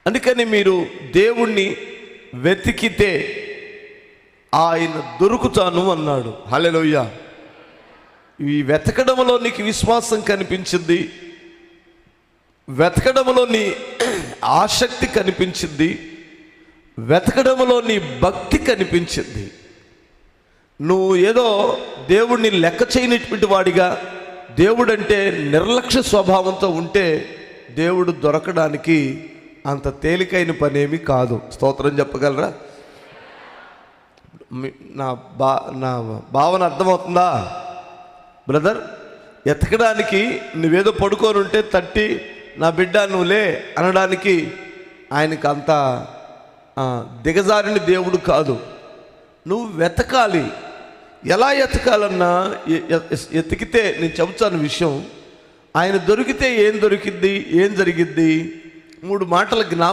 అందుకని మీరు దేవుణ్ణి వెతికితే ఆయన దొరుకుతాను అన్నాడు. హల్లెలూయా. ఈ వెతకడంలో నీకు విశ్వాసం కనిపించింది, వెతకడంలో నీ ఆసక్తి కనిపించింది, వెతకడంలో నీ భక్తి కనిపించింది. నువ్వు ఏదో దేవుణ్ణి లెక్క చేయనటువంటి వాడిగా, దేవుడంటే నిర్లక్ష్య స్వభావంతో ఉంటే దేవుడు దొరకడానికి అంత తేలికైన పనేమి కాదు. స్తోత్రం చెప్పగలరా? నా భావన అర్థమవుతుందా బ్రదర్? ఎతకడానికి నువ్వేదో పడుకొని ఉంటే తట్టి నా బిడ్డ నువ్వులే అనడానికి ఆయనకు అంత దిగజారిన దేవుడు కాదు. నువ్వు వెతకాలి. ఎలా ఎతకాలన్నా ఎతికితే నేను చెబుతాను విషయం. ఆయన దొరికితే ఏం దొరికిద్ది, ఏం జరిగిద్ది? 3 మాటల జ్ఞాపకం